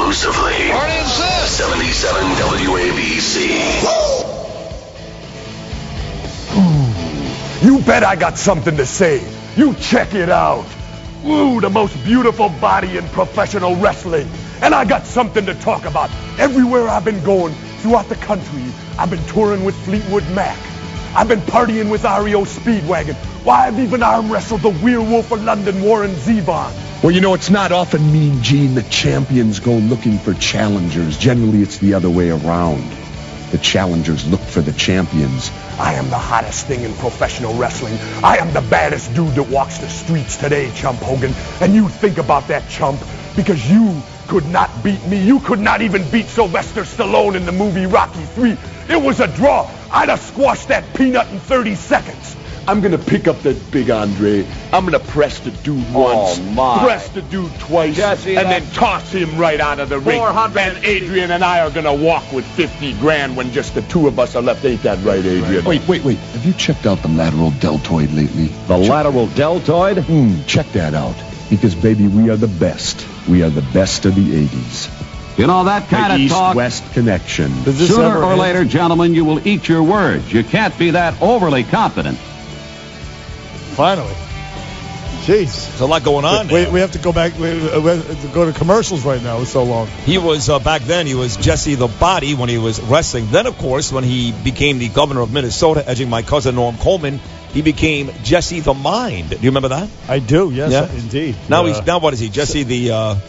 exclusively. What is this? 77 WABC. You bet I got something to say. You check it out. Woo, the most beautiful body in professional wrestling. And I got something to talk about. Everywhere I've been going throughout the country, I've been touring with Fleetwood Mac. I've been partying with REO Speedwagon. Why, I've even arm wrestled the werewolf of London, Warren Zevon. Well, you know, it's not often, Mean Gene, that champions go looking for challengers. Generally, it's the other way around. The challengers look for the champions. I am the hottest thing in professional wrestling. I am the baddest dude that walks the streets today, Chump Hogan. And you think about that, Chump, because you could not beat me. You could not even beat Sylvester Stallone in the movie Rocky 3. It was a draw. I'd have squashed that peanut in 30 seconds. I'm going to pick up that big Andre. I'm going to press the dude once, press the dude twice, Jesse, and then toss him right out of the ring. And Adrian and I are going to walk with 50 grand when just the two of us are left. Ain't that right, Adrian? Wait. Have you checked out the lateral deltoid lately? The lateral deltoid? Check that out. Because, baby, we are the best. We are the best of the 80s. You know, that kind of talk... East-West connection. Sooner or later, gentlemen, you will eat your words. You can't be that overly confident. Finally. Jeez. There's a lot going on. We have to go back. We have to go to commercials right now. It's so long. He was, back then, he was Jesse the Body when he was wrestling. Then, of course, when he became the governor of Minnesota, edging my cousin Norm Coleman, he became Jesse the Mind. Do you remember that? I do, yes, yeah? Indeed. Now now what is he? Jesse the, well,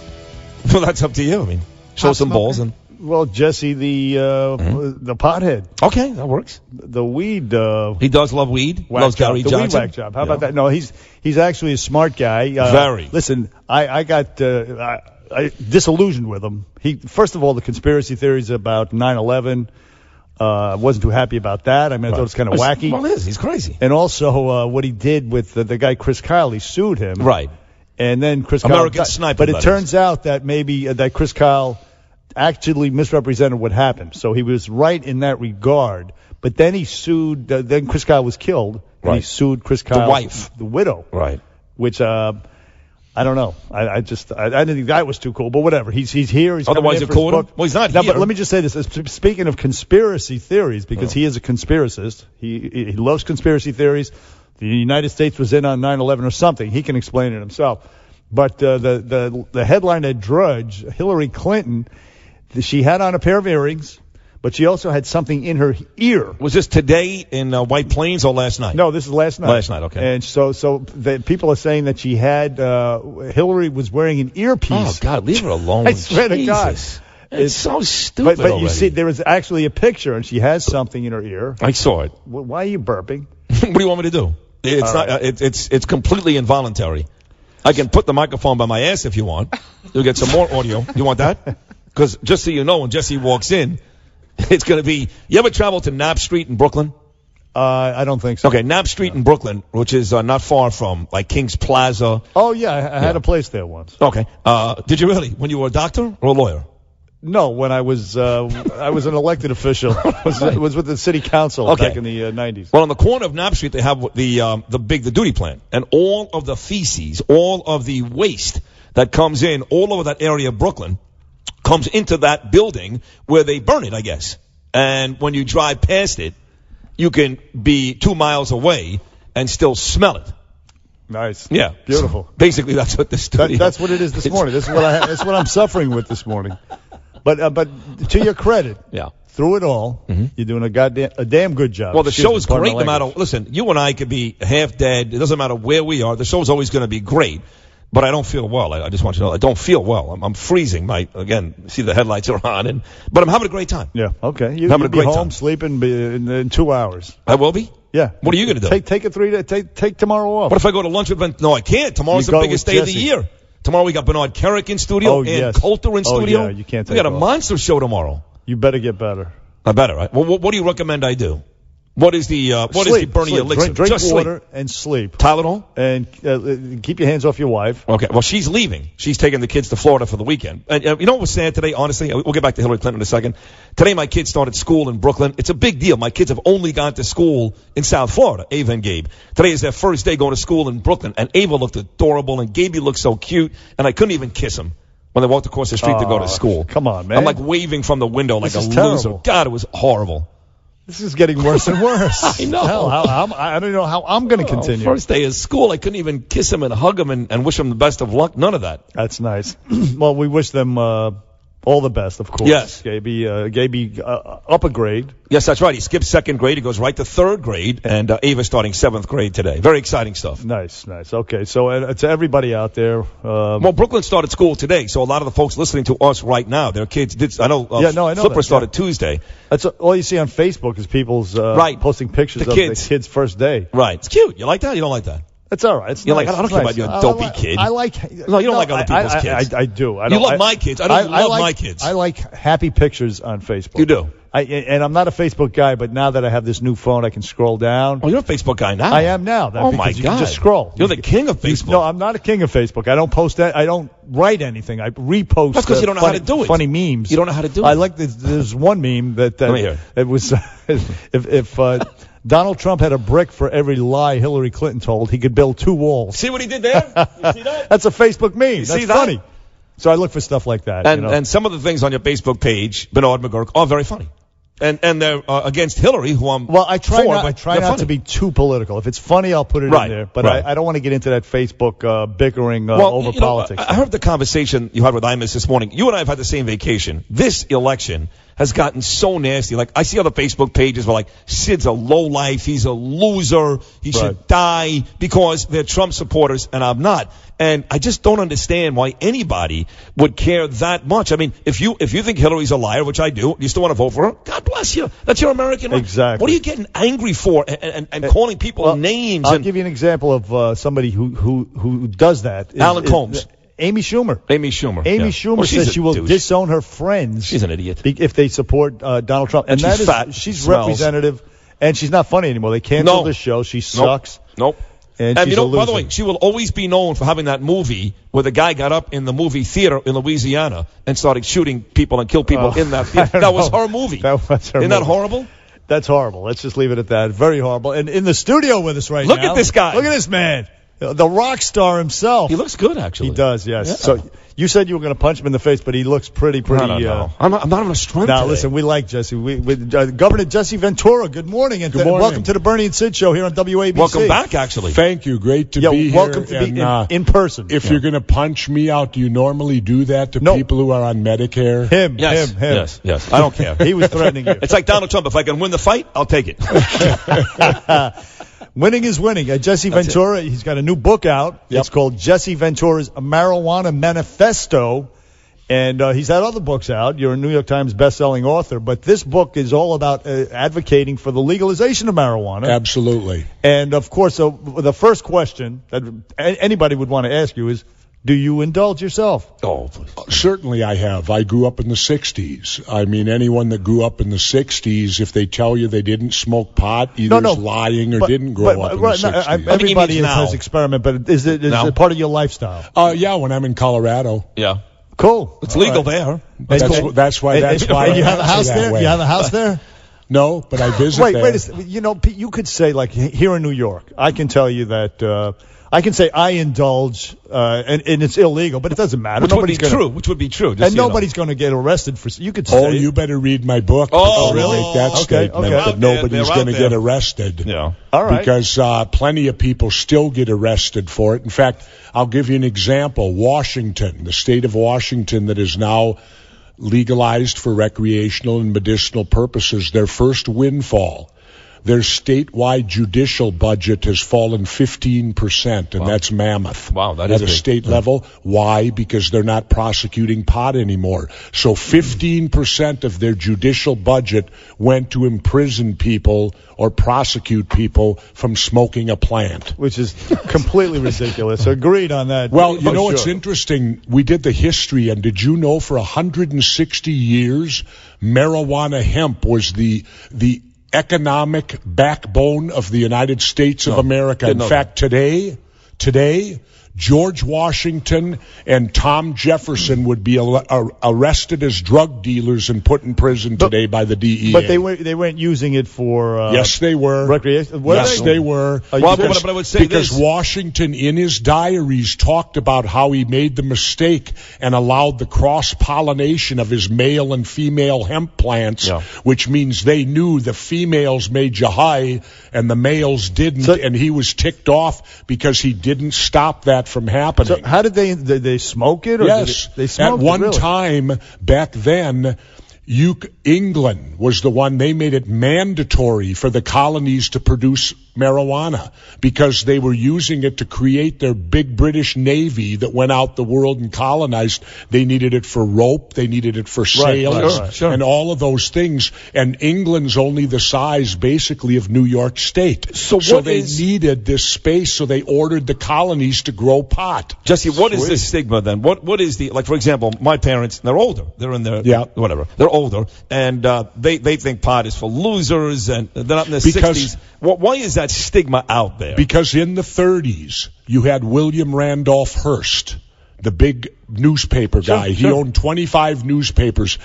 that's up to you. I mean, show some balls and... Well, Jesse the pothead. Okay, that works. The weed. He does love weed. Loves Gary Johnson. Weed whack job. How about that? No, he's actually a smart guy. Very. Listen, I got disillusioned with him. First of all, the conspiracy theories about 9/11. Wasn't too happy about that. I mean, I thought it was kind of wacky. Well, it is. He's crazy. And also what he did with the guy Chris Kyle. He sued him. Right. And then Chris American Kyle. Sniper. But it turns out that maybe that Chris Kyle actually misrepresented what happened. So he was right in that regard. But then he sued, then Chris Kyle was killed, and he sued Chris Kyle, the wife, the widow. Right. Which, I don't know. I didn't think that was too cool, but whatever. He's here. He's otherwise, you're cool. Well, he's not here. But let me just say this. Speaking of conspiracy theories, because he is a conspiracist, he loves conspiracy theories. The United States was in on 9/11 or something. He can explain it himself. But the headline at Drudge, Hillary Clinton, she had on a pair of earrings, but she also had something in her ear. Was this today in White Plains or last night? No, this is last night. Last night, okay. And so the people are saying that she had, Hillary was wearing an earpiece. Oh, God, leave her alone. I swear to God. It's so stupid. But you see, there was actually a picture, and she has something in her ear. I saw it. Why are you burping? What do you want me to do? It's not. It's completely involuntary. I can put the microphone by my ass if you want. You'll get some more audio. You want that? Because just so you know, when Jesse walks in, it's going to be... You ever travel to Knapp Street in Brooklyn? I don't think so. Okay, Knapp Street in Brooklyn, which is not far from, like, King's Plaza. Oh, yeah, I had a place there once. Okay. Did you really? When you were a doctor or a lawyer? No, when I was an elected official. I was with the city council back in the 90s. Well, on the corner of Knapp Street, they have the duty plant. And all of the feces, all of the waste that comes in all over that area of Brooklyn comes into that building where they burn it, I guess. And when you drive past it, you can be 2 miles away and still smell it. Nice. Yeah. Beautiful. So basically, that's what the studio... That's what it is this morning. This is what that's what I'm suffering with this morning. But to your credit, through it all, you're doing a damn good job. Well, the show is great no matter... Listen, you and I could be half dead. It doesn't matter where we are. The show's always going to be great. But I don't feel well. I just want you to know, I don't feel well. I'm freezing. Again, see the headlights are on, but I'm having a great time. Yeah, okay. You'll be home sleeping in 2 hours. I will be? Yeah. What are you going to do? Take tomorrow off. What if I go to lunch with... No, I can't. Tomorrow's the biggest day of the year. Tomorrow we got Bernard Kerrick in studio and Coulter in studio. Yeah, you can't take We got a monster show tomorrow. You better get better. I better, right? Well, what do you recommend I do? What is the Bernie elixir? Drink Just water sleep. and sleep. Tylenol? And keep your hands off your wife. Okay. Well, she's leaving. She's taking the kids to Florida for the weekend. And you know what was sad today, honestly? We'll get back to Hillary Clinton in a second. Today my kids started school in Brooklyn. It's a big deal. My kids have only gone to school in South Florida, Ava and Gabe. Today is their first day going to school in Brooklyn. And Ava looked adorable and Gabe looked so cute. And I couldn't even kiss him. when they walked across the street to go to school. Come on, man. I'm like waving from the window like a loser. God, it was horrible. This is getting worse and worse. I know. Hell, I don't know how I'm going to continue. First day of school, I couldn't even kiss him and hug him and wish him the best of luck. None of that. That's nice. Well, we wish them all the best, of course. Yes. Gaby up a grade. Yes, that's right. He skips second grade. He goes right to third grade. And Ava's starting seventh grade today. Very exciting stuff. Nice. Okay, so to everybody out there. Well, Brooklyn started school today, so a lot of the folks listening to us right now, their kids did. I know Flipper started Tuesday. That's all you see on Facebook is people's posting pictures of the kids' first day. Right. It's cute. You like that? You don't like that? It's all right. You're nice. Like, I don't care about your dopey kid. I like. No, you don't like other people's kids. I do. You love my kids. I don't love my kids. I like happy pictures on Facebook. You do. And I'm not a Facebook guy, but now that I have this new phone, I can scroll down. Oh, you're a Facebook guy now. I am now. Oh my God! You can just scroll. You're the king of Facebook. No, I'm not a king of Facebook. I don't post that. I don't write anything. I repost. That's because you don't know how to do it. Funny memes. You don't know how to do it. I like this. There's one meme that it was if Donald Trump had a brick for every lie Hillary Clinton told, he could build 2 walls. See what he did there? You see that? That's a Facebook meme. That's see that? funny. So I look for stuff like that. And some of the things on your Facebook page, Bernard McGurk, are very funny. And they're against Hillary, who I'm I try for, not, but I try not to be too political. If it's funny, I'll put it in there. But I don't want to get into that Facebook bickering over politics. I heard the conversation you had with Imus this morning. You and I have had the same vacation. This election has gotten so nasty. Like, I see other Facebook pages where, like, Sid's a lowlife, he's a loser, he should die because they're Trump supporters, and I'm not. And I just don't understand why anybody would care that much. I mean, if you think Hillary's a liar, which I do, you still want to vote for her? God bless you. That's your American right. Exactly. What are you getting angry for and calling people names? I'll give you an example of somebody who does that. Alan Combs. Amy Schumer. Amy Schumer says she will disown her friends. She's an idiot. If they support Donald Trump. And she's fat. She's representative, and she's not funny anymore. They canceled the show. She sucks. Nope. And you know, by the way, she will always be known for having that movie where the guy got up in the movie theater in Louisiana and started shooting people and killed people in that theater. That was her movie. Isn't that horrible? That's horrible. Let's just leave it at that. Very horrible. And in the studio with us right now. Look at this guy. Look at this man. The rock star himself. He looks good, actually. He does, yes. Yeah. So you said you were going to punch him in the face, but he looks pretty. No. I'm not having a strength Now, today. listen, we like Jesse. Governor Jesse Ventura, good morning. And good morning. Welcome to the Bernie and Sid Show here on WABC. Welcome back, actually. Thank you. Great to be here. Welcome to be in person. If you're going to punch me out, do you normally do that to people who are on Medicare? Him. Yes. I don't care. He was threatening you. It's like Donald Trump. If I can win the fight, I'll take it. Winning is winning. Jesse Ventura, he's got a new book out. Yep. It's called Jesse Ventura's Marijuana Manifesto. And he's had other books out. You're a New York Times best-selling author. But this book is all about advocating for the legalization of marijuana. Absolutely. And, of course, the first question that anybody would want to ask you is, do you indulge yourself? Oh, please. Certainly I have. I grew up in the 60s. I mean, anyone that grew up in the 60s, if they tell you they didn't smoke pot, either is lying or didn't grow up in the 60s. Everybody has experiment, but is it part of your lifestyle? Yeah, when I'm in Colorado. Yeah. Cool. It's legal there. That's why. And you have a house there? You have a house there? No, but I visit there. Wait a second. You know, you could say, like, here in New York, I can tell you that I can say I indulge, and it's illegal, but it doesn't matter. Which would be true. And nobody's going to get arrested for. You could say. Oh, you better read my book. Oh, really? Make that statement that nobody's going to get arrested. Yeah. All right. Because plenty of people still get arrested for it. In fact, I'll give you an example. Washington, the state of Washington that is now legalized for recreational and medicinal purposes, their first windfall. Their statewide judicial budget has fallen 15%, and that's mammoth. Wow, that is at a state level. Why? Because they're not prosecuting pot anymore. So 15% of their judicial budget went to imprison people or prosecute people from smoking a plant. Which is completely ridiculous. Agreed on that. Well, you know, it's interesting. We did the history, and did you know for 160 years, marijuana hemp was the economic backbone of the United States of America. In fact, today, George Washington and Tom Jefferson would be arrested as drug dealers and put in prison today by the DEA. But they weren't using it for yes, they were. Recreation. Yes, they were. Well, but I would say because Washington, in his diaries, talked about how he made the mistake and allowed the cross-pollination of his male and female hemp plants, which means they knew the females made you high and the males didn't, and he was ticked off because he didn't stop that from happening. So how did they smoke it? Or yes. They smoked at one it, really? time back then, England was the one, they made it mandatory for the colonies to produce marijuana because they were using it to create their big British Navy that went out the world and colonized. They needed it for rope, they needed it for sails, and all of those things. And England's only the size, basically, of New York State. So they needed this space, so they ordered the colonies to grow pot. Jesse, what is this stigma then? What is the, like, for example, my parents, they're older. They're in their, whatever. They're older, and they think pot is for losers, and they're not in their 60s. Why is that stigma out there? Because in the 30s, you had William Randolph Hearst, the big newspaper guy. He owned 25 newspapers.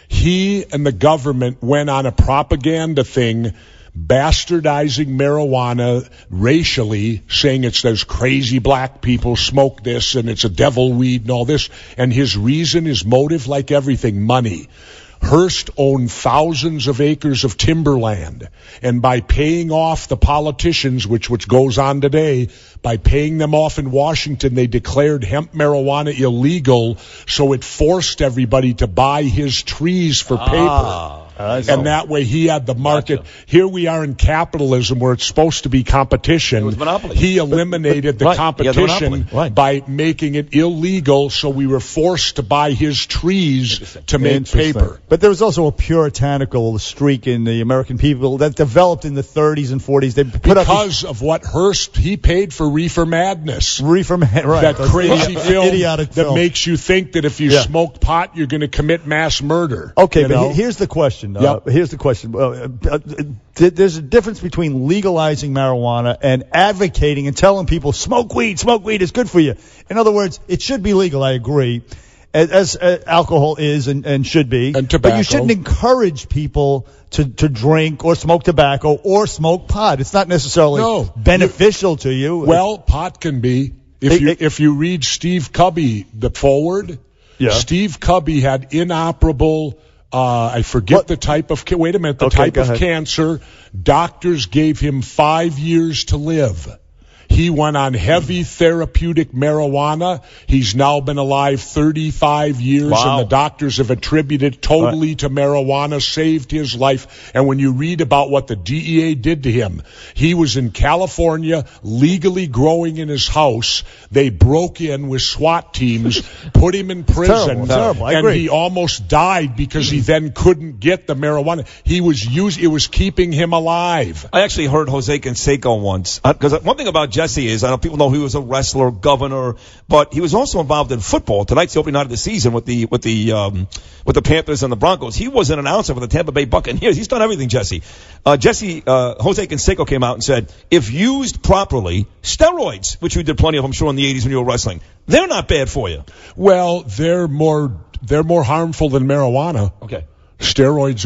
He and the government went on a propaganda thing, bastardizing marijuana racially, saying it's those crazy black people smoke this and it's a devil weed and all this. And his reason, his motive, like everything, money. Hearst owned thousands of acres of timberland, and by paying off the politicians, which goes on today, by paying them off in Washington, they declared hemp marijuana illegal, so it forced everybody to buy his trees for paper. And that way he had the market. Gotcha. Here we are in capitalism where it's supposed to be competition. It was monopoly. He eliminated the competition by making it illegal, so we were forced to buy his trees to make paper. But there was also a puritanical streak in the American people that developed in the 30s and 40s. They put because of what Hearst, he paid for Reefer Madness. Right. That crazy film idiotic that film. makes you think that if you smoke pot, you're going to commit mass murder. Okay, but here's the question. Here's the question. There's a difference between legalizing marijuana and advocating and telling people, smoke weed, it's good for you. In other words, it should be legal, I agree, as alcohol is and should be. And tobacco. But you shouldn't encourage people to drink or smoke tobacco or smoke pot. It's not necessarily beneficial to you. Well, pot can be. If you read Steve Cubby, the forward, Steve Cubby had inoperable... I forget the type of... Wait a minute. The type of cancer. Doctors gave him 5 years to live. He went on heavy therapeutic marijuana. He's now been alive 35 years, and the doctors have attributed totally to marijuana, saved his life. And when you read about what the DEA did to him, he was in California, legally growing in his house. They broke in with SWAT teams, put him in prison, terrible. I and agree. he almost died because he then couldn't get the marijuana. It was keeping him alive. I actually heard Jose Canseco once, because one thing about Jesse is, I know people know he was a wrestler, governor, but he was also involved in football. Tonight's the opening night of the season with the Panthers and the Broncos. He was an announcer for the Tampa Bay Buccaneers. He's done everything, Jesse. Jose Canseco came out and said, if used properly, steroids, which we did plenty of, I'm sure, in the 80s when you were wrestling, they're not bad for you. Well, they're more harmful than marijuana. Okay. Steroids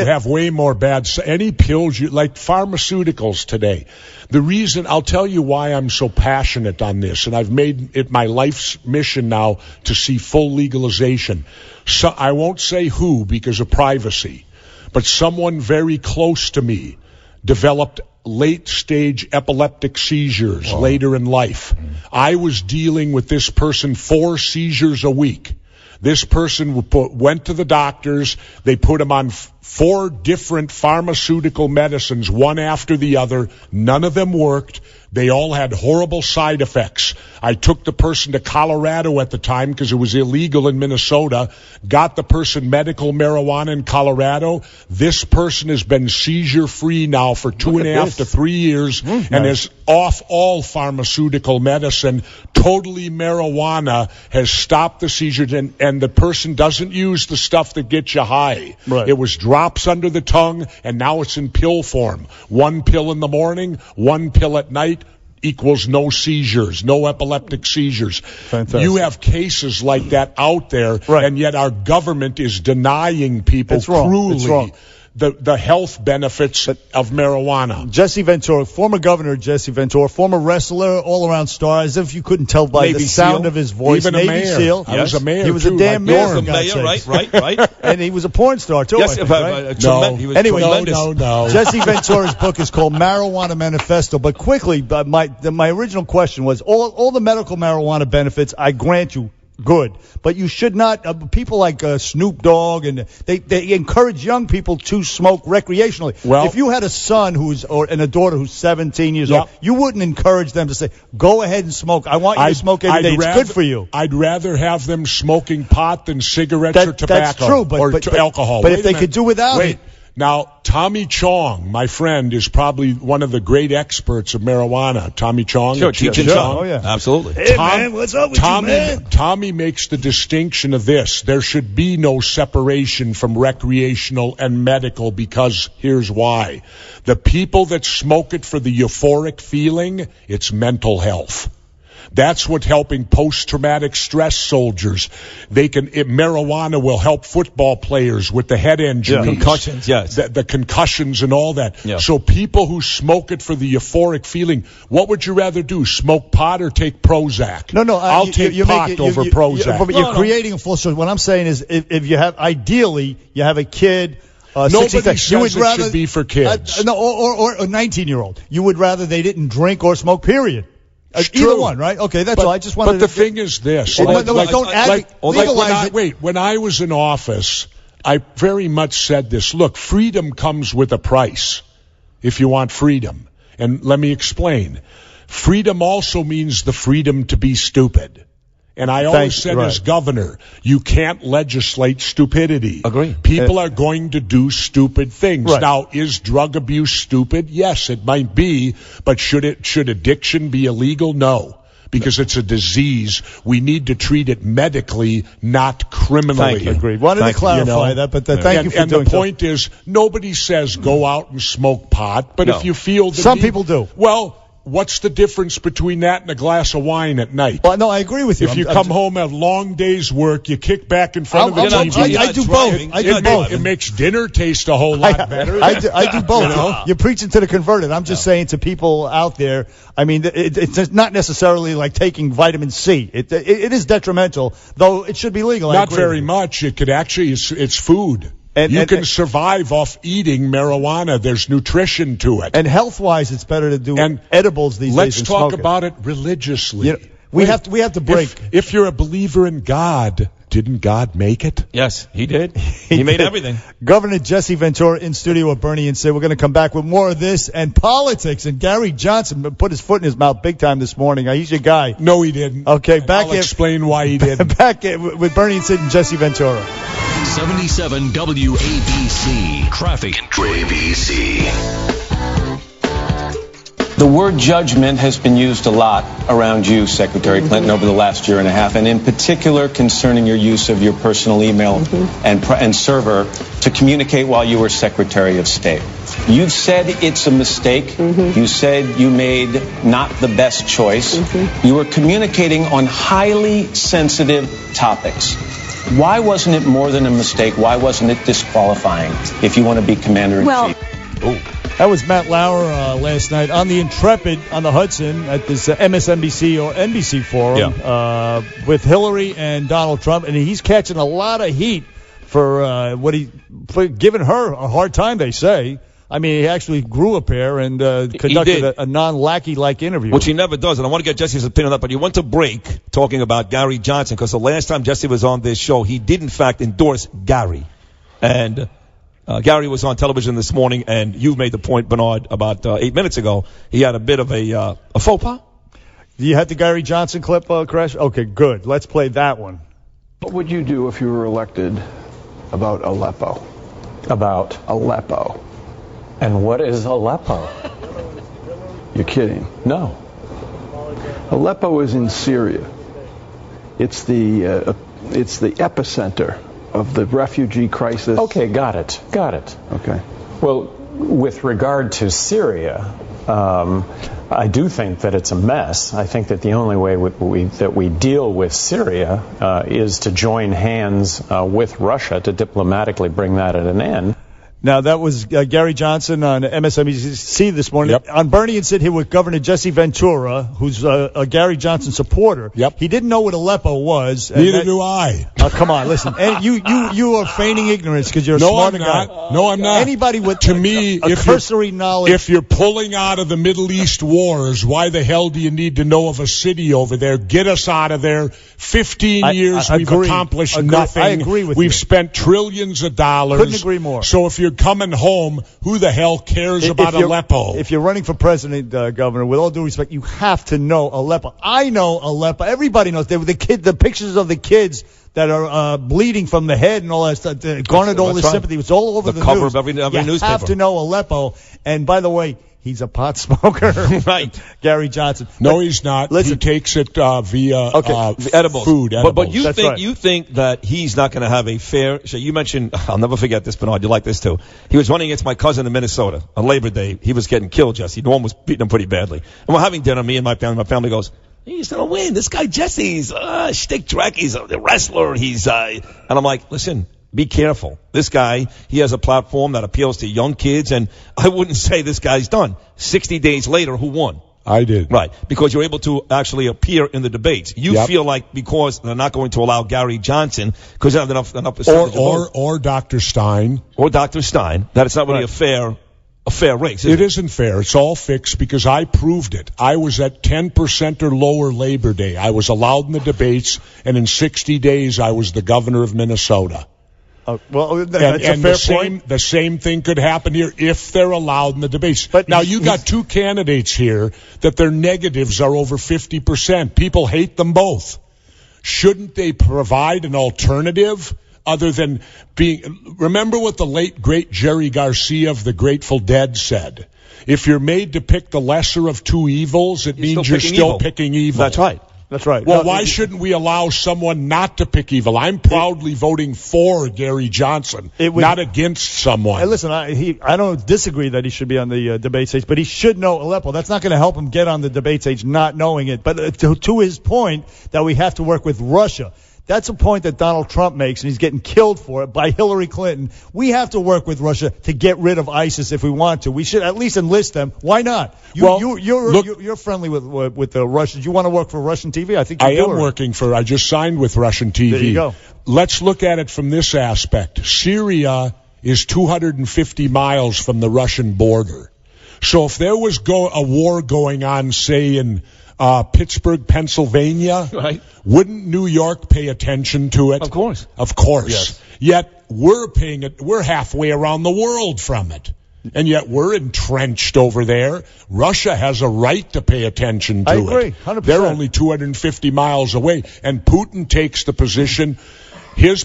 have way more bad. Any pills, like pharmaceuticals today. The reason, I'll tell you why I'm so passionate on this, and I've made it my life's mission now to see full legalization. So I won't say who because of privacy, but someone very close to me developed late-stage epileptic seizures later in life. I was dealing with this person 4 seizures a week. This person went to the doctors. They put him on 4 different pharmaceutical medicines, one after the other. None of them worked. They all had horrible side effects. I took the person to Colorado at the time because it was illegal in Minnesota, got the person medical marijuana in Colorado. This person has been seizure-free now for 2.5 to 3 years and is off all pharmaceutical medicine. Totally marijuana has stopped the seizures, and the person doesn't use the stuff that gets you high. Right. It was drops under the tongue, and now it's in pill form. 1 pill in the morning, 1 pill at night. equals no seizures, no epileptic seizures. Fantastic. You have cases like that out there, and yet our government is denying people cruelly the health benefits of marijuana. Jesse Ventura, former governor Jesse Ventura, former wrestler, all-around star, as if you couldn't tell by Navy the sound SEAL. of his voice. Even Navy a mayor. SEAL. I was a mayor, He was a too, damn like mayor. Norm. for God's sakes. Right. And he was a porn star, too, Yes, I think, right? he was Anyway, tremendous. No. Jesse Ventura's book is called Marijuana Manifesto. But quickly, my original question was, all the medical marijuana benefits, I grant you, good. But you should not, people like Snoop Dogg, and they encourage young people to smoke recreationally. Well, if you had a son and a daughter who's 17 years old, you wouldn't encourage them to say, go ahead and smoke. I want you to smoke every day. It's good for you. I'd rather have them smoking pot than cigarettes or tobacco. That's true, but alcohol. But if they could do without it. Now, Tommy Chong, my friend, is probably one of the great experts of marijuana. Tommy Chong. Sure, Cheech and Chong. Oh, yeah. Absolutely. Hey, man, what's up with you, man? Tommy makes the distinction of this. There should be no separation from recreational and medical, because here's why. The people that smoke it for the euphoric feeling, it's mental health. That's what's helping post-traumatic stress soldiers. Marijuana will help football players with the head injuries. Concussions, yes. The concussions and all that. Yeah. So people who smoke it for the euphoric feeling, what would you rather do, smoke pot or take Prozac? No. I'll take pot over Prozac. But you're creating a false story. What I'm saying is, if you have, ideally, you have a kid. Nobody says it should be for kids. Or a 19-year-old. You would rather they didn't drink or smoke, period. Either one, right? Okay, that's all. I just wanted But the thing is this. Don't legalize it. When I was in office, I very much said this. Look, freedom comes with a price if you want freedom. And let me explain. Freedom also means the freedom to be stupid. And I always said as governor, you can't legislate stupidity. Agree. People are going to do stupid things. Right. Now, is drug abuse stupid? Yes, it might be. But should addiction be illegal? No. Because it's a disease. We need to treat it medically, not criminally. Thank you. Agreed. Wanted to clarify that, but thank you for doing so. And the point is, nobody says go out and smoke pot. But if you feel the Some people do. Well, what's the difference between that and a glass of wine at night? Well, no, I agree with you. If you come home at a long day's work, you kick back in front of the TV. I do both. I do both. It makes dinner taste a whole lot better. I do both. You're preaching to the converted. I'm just saying to people out there, I mean, it's not necessarily like taking vitamin C. It is detrimental, though it should be legal. Not very much. It could actually, it's food. You can survive off eating marijuana. There's nutrition to it. And health-wise, it's better to do edibles these days than Let's talk smoking. about it religiously. You know, we have to break. If you're a believer in God, didn't God make it? Yes, he did. He made everything. Governor Jesse Ventura in studio with Bernie and Sid. We're going to come back with more of this and politics. And Gary Johnson put his foot in his mouth big time this morning. He's your guy. No, he didn't. Okay, I'll explain why he didn't. Back with Bernie and Sid and Jesse Ventura. 77 WABC. Traffic. ABC. The word judgment has been used a lot around you, Secretary Clinton, over the last year and a half, and in particular concerning your use of your personal email and server to communicate while you were Secretary of State. You've said it's a mistake. You said you made not the best choice. You were communicating on highly sensitive topics. Why wasn't it more than a mistake? Why wasn't it disqualifying if you want to be Commander-in-Chief? That was Matt Lauer last night on the Intrepid on the Hudson at this MSNBC or NBC forum with Hillary and Donald Trump, and he's catching a lot of heat for giving her a hard time, they say. I mean, he actually grew a pair and conducted a non-lackey-like interview. Which he never does, and I want to get Jesse's opinion on that, but he went to break talking about Gary Johnson, because the last time Jesse was on this show, he did, in fact, endorse Gary. And Gary was on television this morning, and you made the point, Bernard, about 8 minutes ago. He had a bit of a faux pas. You had the Gary Johnson clip, Crash? Okay, good. Let's play that one. What would you do if you were elected about Aleppo? About Aleppo. And what is Aleppo? You're kidding. No. Aleppo is in Syria. It's the epicenter of the refugee crisis. Okay, got it. Okay. Well, with regard to Syria, I do think that it's a mess. I think that the only way that we deal with Syria is to join hands with Russia to diplomatically bring that at an end. Now, that was Gary Johnson on MSNBC this morning. Yep. On Bernie and Sid here with Governor Jesse Ventura, who's a Gary Johnson supporter. Yep. He didn't know what Aleppo was. Neither do I. Come on, listen. And you are feigning ignorance because you're a smart guy. No, I'm not. Anybody with to me, a cursory knowledge. If you're pulling out of the Middle East wars, why the hell do you need to know of a city over there? Get us out of there. 15 years we've accomplished nothing. I agree with you. We've spent trillions of dollars. Couldn't agree more. So if you're coming home, who the hell cares about Aleppo? If you're running for president, Governor, with all due respect, you have to know Aleppo. I know Aleppo. Everybody knows. The pictures of the kids that are bleeding from the head and all that stuff garnered all this sympathy. It's all over the cover news. of every newspaper. You have to know Aleppo. And by the way, he's a pot smoker. Right. Gary Johnson. No, he's not. Listen, he takes it via edibles. Food. Edibles. But you That's think right. you think that he's not going to have a fair? So you mentioned, I'll never forget this, Bernard. You like this too. He was running against my cousin in Minnesota on Labor Day. He was getting killed, Jesse. Norm was beating him pretty badly. And we're having dinner, me and my family. My family goes, he's going to win. This guy Jesse's shtick track. He's a wrestler. And I'm like, listen. Be careful. This guy, he has a platform that appeals to young kids, and I wouldn't say this guy's done. 60 days later, who won? I did. Right, because you're able to actually appear in the debates. You feel like because they're not going to allow Gary Johnson, because they have enough percentage or Dr. Stein. Or Dr. Stein, that it's not really a fair race. It isn't fair. It's all fixed because I proved it. I was at 10% or lower Labor Day. I was allowed in the debates, and in 60 days, I was the governor of Minnesota. Well, that's a fair point. The same thing could happen here if they're allowed in the debates. But now you got two candidates here that their negatives are over 50%. People hate them both. Shouldn't they provide an alternative other than being? Remember what the late great Jerry Garcia of the Grateful Dead said. If you're made to pick the lesser of two evils, it means you're still picking evil. That's right. That's right. Well, why shouldn't we allow someone not to pick evil? I'm proudly voting for Gary Johnson, not against someone. Hey, listen, I don't disagree that he should be on the debate stage, but he should know Aleppo. That's not going to help him get on the debate stage not knowing it. But to his point that we have to work with Russia, that's a point that Donald Trump makes, and he's getting killed for it by Hillary Clinton. We have to work with Russia to get rid of ISIS if we want to. We should at least enlist them. Why not? You're friendly with the Russians. You want to work for Russian TV? I think you do. I am working for. I just signed with Russian TV. There you go. Let's look at it from this aspect. Syria is 250 miles from the Russian border. So if there was a war going on, say in Pittsburgh, Pennsylvania, right. Wouldn't New York pay attention to it? Of course. Of course. Yes. Yet we're halfway around the world from it. And yet we're entrenched over there. Russia has a right to pay attention to it. I agree, 100%. They're only 250 miles away. And Putin takes the position. His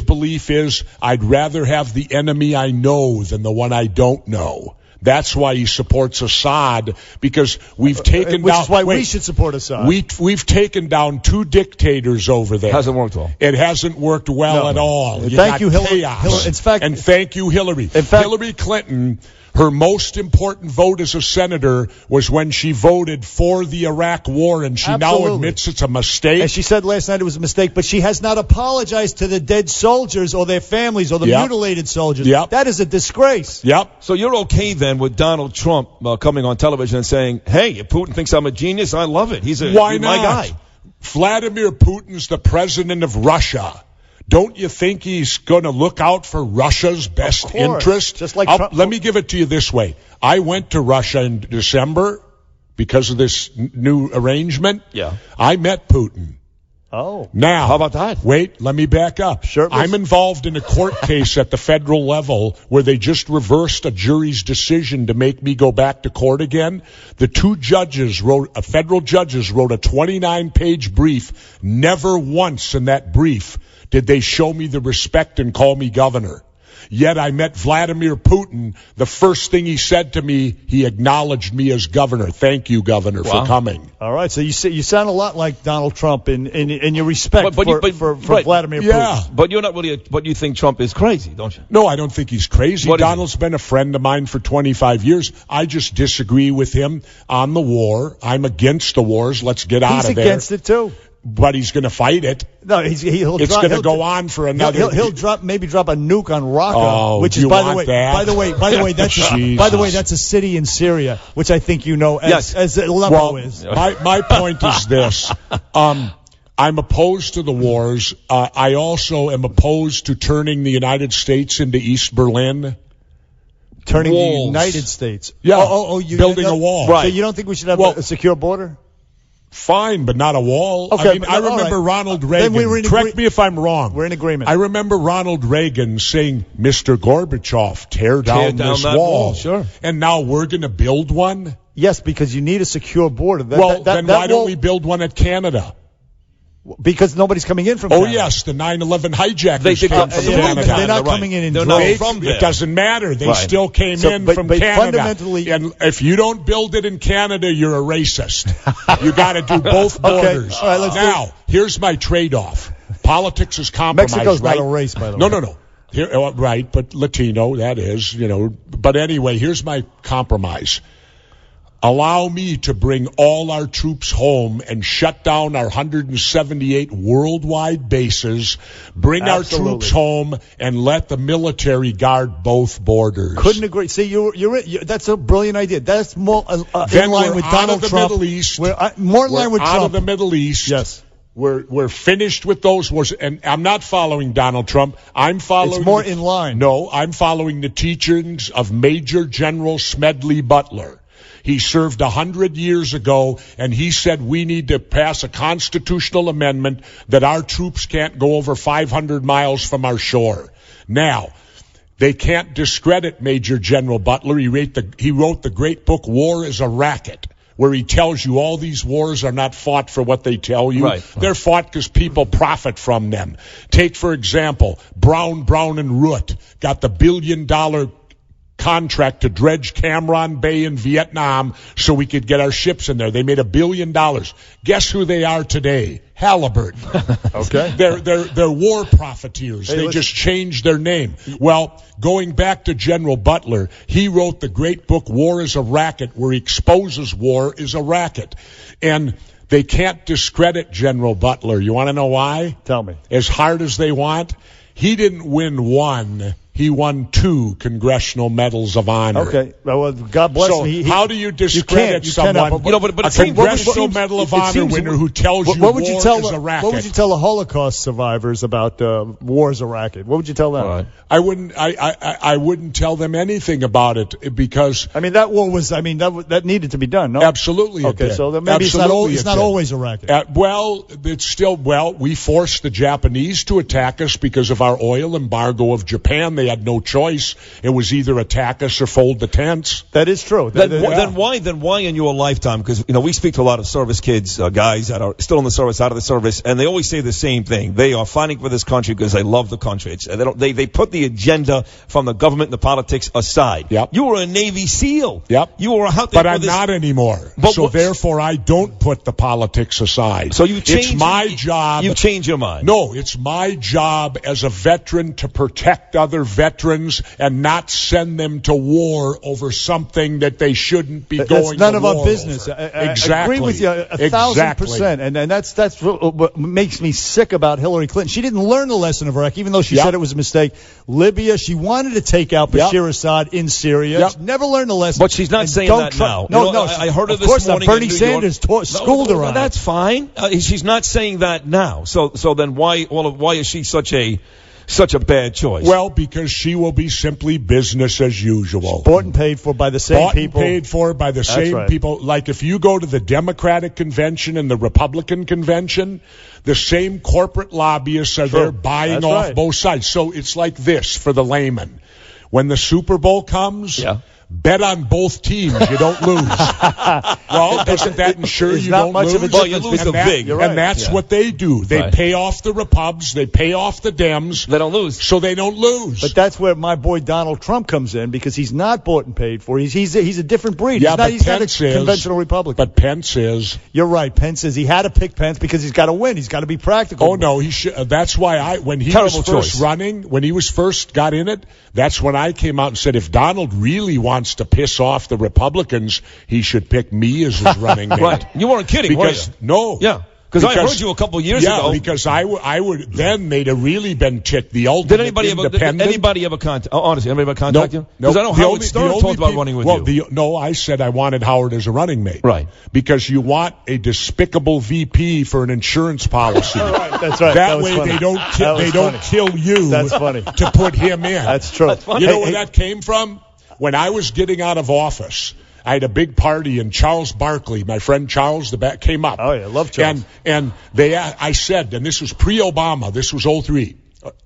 belief is, I'd rather have the enemy I know than the one I don't know. That's why he supports Assad, because we've taken down... Which is why we should support Assad. We've taken down two dictators over there. Hasn't worked well. It hasn't worked well at all. Thank you, Hillary. And thank you, Hillary. In fact, Hillary Clinton, her most important vote as a senator was when she voted for the Iraq war, and she now admits it's a mistake. And she said last night it was a mistake, but she has not apologized to the dead soldiers or their families or the mutilated soldiers. That is a disgrace. So you're okay then with Donald Trump coming on television and saying, hey, if Putin thinks I'm a genius, I love it. He's my guy. Vladimir Putin's the president of Russia. Don't you think he's going to look out for Russia's best interest? Just like Trump. Let me give it to you this way. I went to Russia in December because of this new arrangement. Yeah. I met Putin. Oh. Now, how about that? Wait, let me back up. I'm involved in a court case at the federal level where they just reversed a jury's decision to make me go back to court again. The two federal judges wrote a 29-page brief. Never once in that brief did they show me the respect and call me governor. Yet I met Vladimir Putin. The first thing he said to me, he acknowledged me as governor. Thank you, Governor, for coming. All right, so you sound a lot like Donald Trump in your respect for Vladimir Putin. Yeah. But you're not really, but you think Trump is crazy, don't you? No, I don't think he's crazy. Donald's been a friend of mine for 25 years. I just disagree with him on the war. I'm against the wars. Let's get out of there. He's against it, too. But he's going to fight it. No, it's going to go on for another. He'll drop a nuke on Raqqa, which is by the way, that's a city in Syria, which I think you know as Aleppo is. My point is this: I'm opposed to the wars. I also am opposed to turning the United States into East Berlin. Turning Walls. the United States. Yeah. Building a wall. Right. So you don't think we should have a secure border? Fine, but not a wall. Okay, I mean, I remember Ronald Reagan. Correct me if I'm wrong. We're in agreement. I remember Ronald Reagan saying, "Mr. Gorbachev, tear down this wall." Sure. And now we're going to build one? Yes, because you need a secure border. Then why don't we build one at Canada? Because nobody's coming in from Canada. Oh, yes, the 9/11 hijackers came from Canada. They're not coming in droves. It doesn't matter. They still came in from Canada. Fundamentally, and if you don't build it in Canada, you're a racist. You got to do both borders. All right, now, here's my trade-off. Politics is compromise, Mexico's right? not a race, by the way. No. Here, right, but Latino, that is, But anyway, here's my compromise. Allow me to bring all our troops home and shut down our 178 worldwide bases, bring our troops home, and let the military guard both borders. Couldn't agree. See, that's a brilliant idea. That's more in line with Donald Trump. Middle East. More in line with Trump. Out of the Middle East. Yes. We're finished with those wars, and I'm not following Donald Trump. I'm following. It's more in line. No, I'm following the teachings of Major General Smedley Butler. He served 100 years ago, and he said we need to pass a constitutional amendment that our troops can't go over 500 miles from our shore. Now, they can't discredit Major General Butler. He wrote the great book, War is a Racket, where he tells you all these wars are not fought for what they tell you. Right. They're fought because people profit from them. Take, for example, Brown and Root got the $1 billion contract to dredge Cam Ranh Bay in Vietnam so we could get our ships in there. They made $1 billion. Guess who they are today? Halliburton. Okay. They're war profiteers. They just changed their name. Well, going back to General Butler, he wrote the great book War is a Racket, where he exposes war is a racket. And they can't discredit General Butler. You want to know why? Tell me. As hard as they want, he didn't win one. He won 2 Congressional Medals of Honor. Okay. Well, God bless him. How do you discredit someone? But a Congressional Medal of Honor winner who tells you war is a racket. What would you tell the Holocaust survivors about war is a racket? What would you tell them? Right. I wouldn't tell them anything about it because that war was. That needed to be done. No. Absolutely. Okay. So then maybe it's not always a racket. It's still. We forced the Japanese to attack us because of our oil embargo of Japan. They had no choice. It was either attack us or fold the tents. That is true. Then why in your lifetime? Because we speak to a lot of service kids, guys that are still in the service, out of the service, and they always say the same thing. They are fighting for this country because they love the country. They put the agenda from the government and the politics aside. Yep. You were a Navy SEAL. Yep. You were out there. But I'm not anymore. Therefore, I don't put the politics aside. So it's my job. You change your mind. No, it's my job as a veteran to protect other veterans and not send them to war over something that they shouldn't be going to war. That's none of our business. I agree with you 1,000%. And that's what makes me sick about Hillary Clinton. She didn't learn the lesson of Iraq, even though she said it was a mistake. Libya, she wanted to take out Bashir Assad in Syria. She never learned the lesson. But she's not saying that now. No, I heard her this morning. Of course, Bernie Sanders schooled her on it. That's fine. She's not saying that now. So then why is she such a bad choice? Well, because she will be simply business as usual. Bought and paid for by the same people. Paid for by the same people. Like if you go to the Democratic convention and the Republican convention, the same corporate lobbyists are there buying off both sides. So it's like this for the layman. When the Super Bowl comes, Bet on both teams. You don't lose. Well, doesn't that ensure you don't lose? Well, you lose the big. Right. And that's what they do. They pay off the Repubs. They pay off the Dems. They don't lose. So they don't lose. But that's where my boy Donald Trump comes in, because he's not bought and paid for. He's a different breed. Yeah, he's not a Pence is. conventional Republican. But Pence is. You're right. Pence is. He had to pick Pence because he's got to win. He's got to be practical. Oh, no. He should. That's why when he was first running, when he was first got in it, that's when I came out and said, if Donald really wants to piss off the Republicans, he should pick me as his running mate. Right. You weren't kidding, were you? No. Yeah. Because I heard you a couple of years ago. Yeah, because I would then they'd have really been ticked. The ultimate independent. Did anybody ever contact? Honestly, anybody ever contact you? Because I know Howard Stern talked about running with you. No, I said I wanted Howard as a running mate. Right. Because you want a despicable VP for an insurance policy. Right. That's right. That way they don't kill you. That's funny. To put him in. That's true. That's funny. You know where that came from? When I was getting out of office, I had a big party, and Charles Barkley, my friend Charles, came up. Oh, yeah, love Charles. And I said, and this was pre-Obama, this was 2003,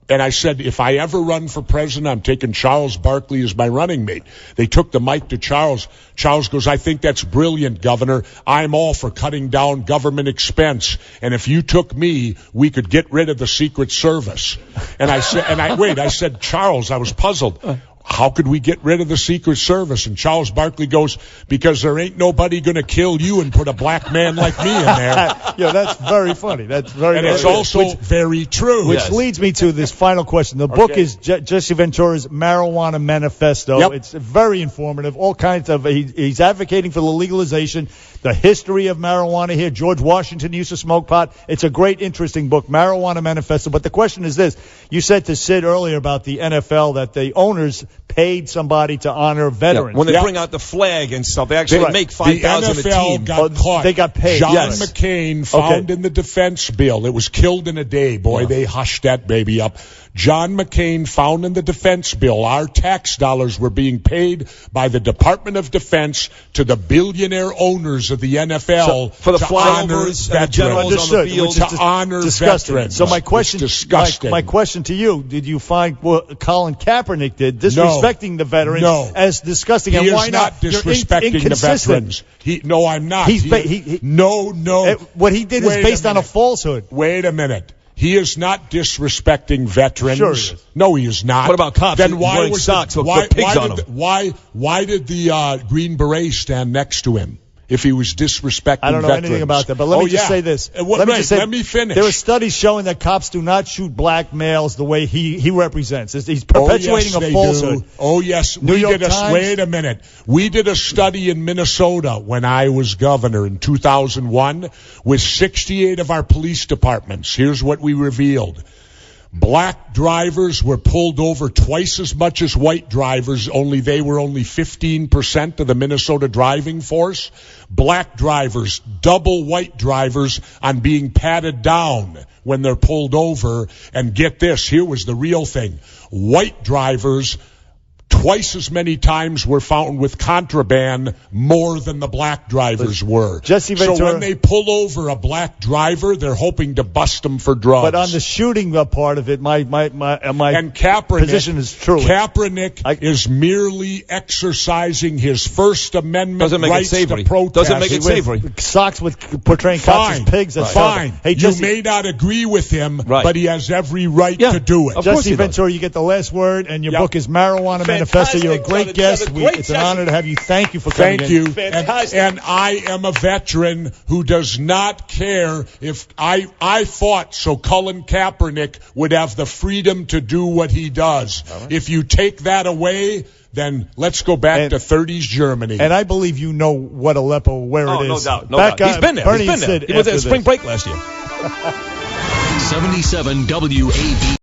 and I said, if I ever run for president, I'm taking Charles Barkley as my running mate. They took the mic to Charles. Charles goes, I think that's brilliant, Governor. I'm all for cutting down government expense. And if you took me, we could get rid of the Secret Service. And I said, Charles, I was puzzled. How could we get rid of the Secret Service? And Charles Barkley goes, because there ain't nobody going to kill you and put a black man like me in there. Yeah, that's very funny. That's very And it's also very true. Which leads me to this final question. The book is Jesse Ventura's Marijuana Manifesto. Yep. It's very informative. All kinds of he's advocating for the legalization, the history of marijuana here. George Washington used to smoke pot. It's a great, interesting book, Marijuana Manifesto. But the question is this. You said to Sid earlier about the NFL that the owners paid somebody to honor veterans. Yeah, when they bring out the flag and stuff, they actually make $5,000 a team. Got caught. They got paid. John McCain found in the defense bill. It was killed in a day. Boy, they hushed that baby up. John McCain found in the defense bill our tax dollars were being paid by the Department of Defense to the billionaire owners of the NFL for the flyovers and the generals on the field to honor veterans. So my question, disgusting. My question to you: did you find what Colin Kaepernick did, disrespecting the veterans, as disgusting? He and why is not disrespecting the veterans. No, I'm not. No. What he did is based on a falsehood. Wait a minute. He is not disrespecting veterans. Sure he is. No, he is not. What about cops? Then why wearing socks with pigs on them? Why did the Green Beret stand next to him? If he was disrespecting veterans. I don't know anything about that, but let me just say this. Let me finish. There are studies showing that cops do not shoot black males the way he represents. He's perpetuating a falsehood. Oh, yes. Wait a minute. We did a study in Minnesota when I was governor in 2001 with 68 of our police departments. Here's what we revealed. Black drivers were pulled over twice as much as white drivers, only they were only 15% of the Minnesota driving force. Black drivers, double white drivers on being patted down when they're pulled over. And get this, here was the real thing. White drivers, twice as many times were found with contraband more than the black drivers were. Jesse Ventura, so when they pull over a black driver, they're hoping to bust them for drugs. But on the shooting part of it, my position is true. Kaepernick is merely exercising his First Amendment rights to protest. Doesn't make it savory. Socks with portraying cops as pigs. That's fine. Hey, Jesse, you may not agree with him, but he has every right to do it. Jesse Ventura, you get the last word, and your book is Marijuana Manifesto. You're a great guest. It's an honor to have you. Thank you for coming in. Thank you. And I am a veteran who does not care if I fought so Colin Kaepernick would have the freedom to do what he does. If you take that away, then let's go back to 30s Germany. And I believe you know what Aleppo, where it is. No doubt. He's been there. He was at spring break last year. 77 WABC.